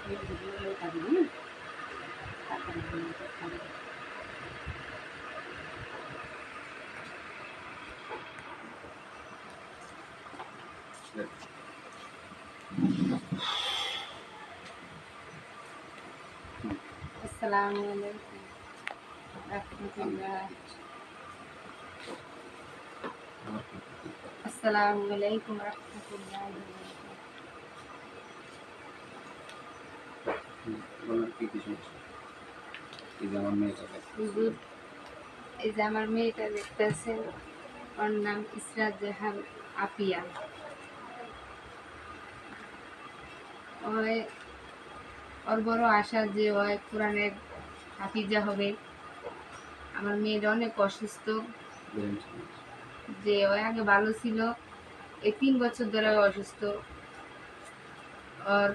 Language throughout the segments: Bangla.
Assalamualaikum warahmatullah. Assalamualaikum warahmatullahi wabarakatuh. এই যে আমার মেয়েটা দেখতেছেন, ওর নাম ইসরাত জাহান আপিয়া। ওর বড় আশা যে ওই কোরআনের হাফিজা হবে। আমার মেয়ের অনেক অসুস্থ, যে ওই আগে ভালো ছিল, এই 3 বছর ধরে অসুস্থ। ওর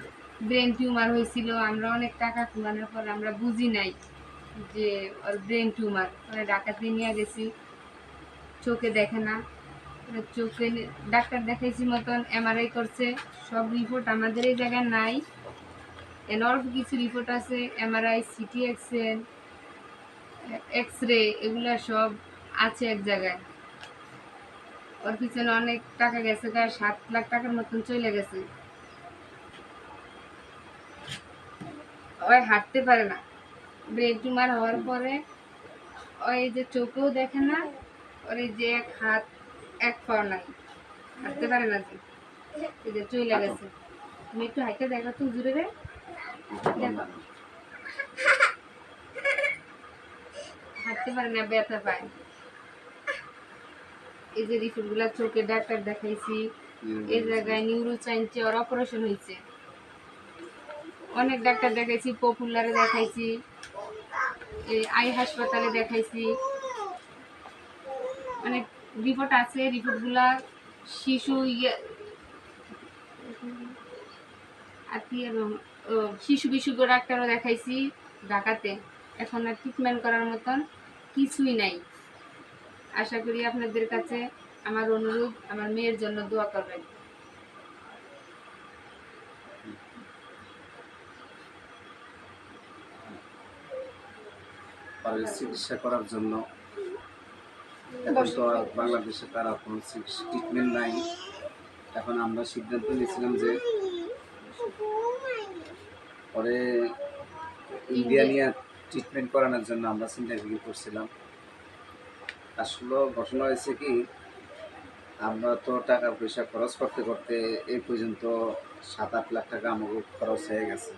ব্রেন টিউমার হয়েছিল। আমরা অনেক টাকা কুড়ানোর পর আমরা বুঝি নাই যে ওর ব্রেন টিউমার। ওরা ডাক্তারতে নিয়ে গেছি, চোখে দেখে না। চোখে ডাক্তার দেখাইছি মতন এমআরআই করছে, সব রিপোর্ট আমাদের এই জায়গায় নাই। অল্প কিছু রিপোর্ট আছে, এমআরআই, সিটি এক্সেন, এক্স রে, এগুলা সব আছে এক জায়গায়। ওর পিছনে অনেক টাকা গেছে, 7 লাখ টাকার মতন চলে গেছে। ওই হাঁটতে পারে না। ব্রেন টিউমার হওয়ার পরে ওই যে চোখেও দেখে না, ওর এই যে এক হাত এক পা নাই, হাঁটতে পারে না। যে চলে গেছে। তুমি একটু হাঁটতে দেখো তো হুজুরে রে, দেখো হাঁটতে পারে না, ব্যথা পায়। এই যে রিপোর্ট গুলা চোখে ডাক্তার দেখাইছি, এই জায়গায় নিউরো সায়েন্সে ওর অপারেশন হয়েছে। অনেক ডাক্তার দেখাইছি, পপুলারে দেখাইছি, এই আই হাসপাতালে দেখাইছি। অনেক রিপোর্ট আছে, রিপোর্ট গুলা শিশু শিশু বিশেষজ্ঞ ডাক্তারও দেখাইছি ঢাকাতে। এখন আর ট্রিটমেন্ট করার মতন কিছুই নাই। আশা করি আপনাদের কাছে আমার অনুরোধ, আমার মেয়ের জন্য দোয়া করবেন। চিকিৎসা করার জন্য এখন তো আর বাংলাদেশে তার কোনো ট্রিটমেন্ট নাই। এখন আমরা সিদ্ধান্ত নিয়েছিলাম যে পরে ইন্ডিয়া নিয়ে ট্রিটমেন্ট করানোর জন্য আমরা চিন্তা করছিলাম। আসলে ঘটনা হয়েছে কি, আমরা তো টাকা পয়সা খরচ করতে করতে এই পর্যন্ত 7-8 লাখ টাকা আমাকে খরচ হয়ে গেছে।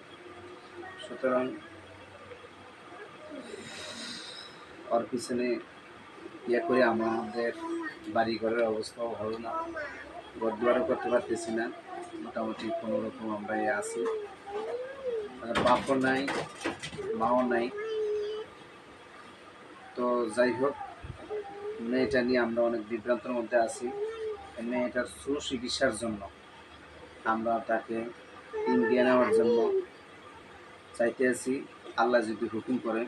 সুতরাং ওর পিছনে ইয়ে করে আমাদের বাড়ি ঘরের অবস্থাও ভালো না, ঘর দুয়ারও করতে পারতেছি না। মোটামুটি কোনো রকম আমরা আছি, বাপও নাই, মাও নাই। তো যাই হোক, মেয়েটা নিয়ে আমরা অনেক বিভ্রান্তের মধ্যে আছি। মেয়েটার সুচিকিৎসার জন্য আমরা তাকে ইন্ডিয়া নেওয়ার জন্য চাইতে আছি, আল্লাহ যদি হুকুম করে।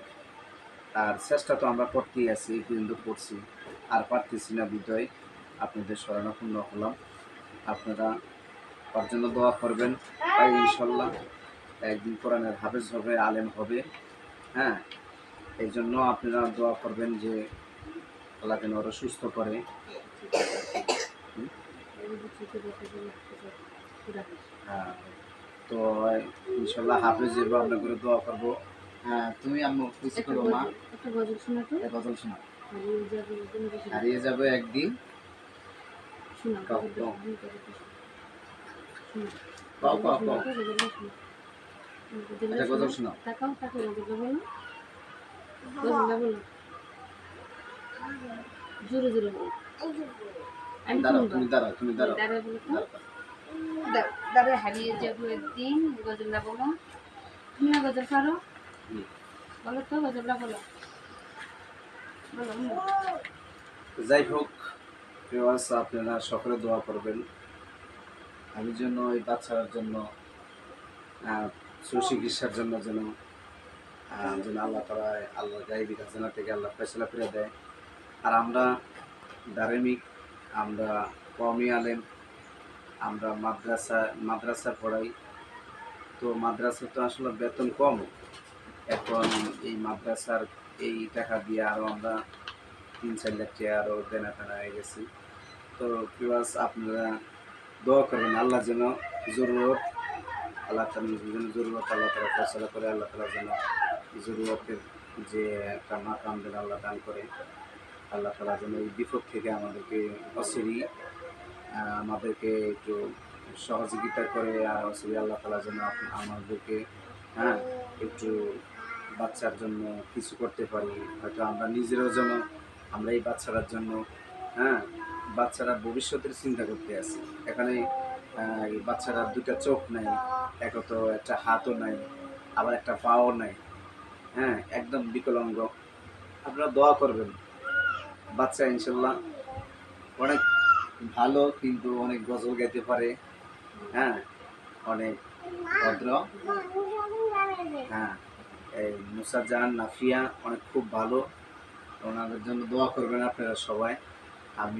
আর চেষ্টা তো আমরা করতেই আছি, কিন্তু করছি, আর পারতেছি না বিদয় আপনাদের শরণাপন্ন হলাম। আপনারা তার জন্য দোয়া করবেন, তাই ইনশাল্লাহ একদিন কোরআনের হাফেজ হবে, আলেম হবে। হ্যাঁ, এই জন্য আপনারা দোয়া করবেন যে আল্লাহ যেন ওরা সুস্থ করে। হ্যাঁ, তো ইনশাল্লাহ হাফেজ যাবো, আপনার করে দোয়া করবো। হ্যাঁ, তুমি আম্মু কিছু করো মা, একটা গজল শোনা, তো গজল শোনা। হারিয়ে যাবে একদিন, গজল শোনা। জোরে জোরে বলো। তুমি দাঁড়াও। দাঁড়া, হারিয়ে যাবো একদিন, গজলটা বলো। তুমি না গজল পারো, বলো তো গজলটা বলো। যাই হোক, আপনারা সকলে দোয়া করবেন আমি জন্য, এই বাচ্চার জন্য, সুচিকিৎসার জন্য যেন আল্লাহ তাআলা আল্লাহ গায়বী খাজানা থেকে আল্লাহ ফয়সালা করে দেয়। আর আমরা ধার্মিক, আমরা কওমি আলেম, আমরা মাদ্রাসা পড়াই। তো মাদ্রাসা তো আসলে বেতন কম, এখন এই মাদ্রাসার এই টাকা দিয়ে আরও আমরা 3-4 লাখ টাকা আরও দেনা ফেনা হয়ে গেছি। তো প্লাস আপনারা দোয়া করবেন আল্লাহ যেন জরুরত, আল্লাহ তাআলা যেন জরুরত আল্লাহ তাআলা ফয়সালা করে, আল্লাহ তাআলা যেন জরুরতের যে একটা মাকাম যেন আল্লাহ দান করে, আল্লাহ তাআলা যেন এই বিপদ থেকে আমাদেরকে অচিরেই আমাদেরকে একটু সহযোগিতা করে, আর অচিরেই আল্লাহ তাআলা যেন আমাদেরকে হ্যাঁ একটু বাচ্চার জন্য কিছু করতে পারি। হয়তো আমরা নিজেরাও যেন আমরা এই বাচ্চাটার জন্য হ্যাঁ বাচ্চারা ভবিষ্যতের চিন্তা করতে আছি। এখানে এই বাচ্চারা 2টা চোখ নাই, তো একটা হাতও নাই, আবার একটা পাও নাই, হ্যাঁ একদম বিকলাঙ্গ। আপনারা দোয়া করবেন, বাচ্চা ইনশাল্লাহ অনেক ভালো, কিন্তু অনেক গজল গাইতে পারে, হ্যাঁ অনেক ভদ্র, হ্যাঁ এই মুসাজান নাফিয়া অনেক খুব ভালো। ওনাদের জন্য দোয়া করবেন আপনারা সবাই। আমিও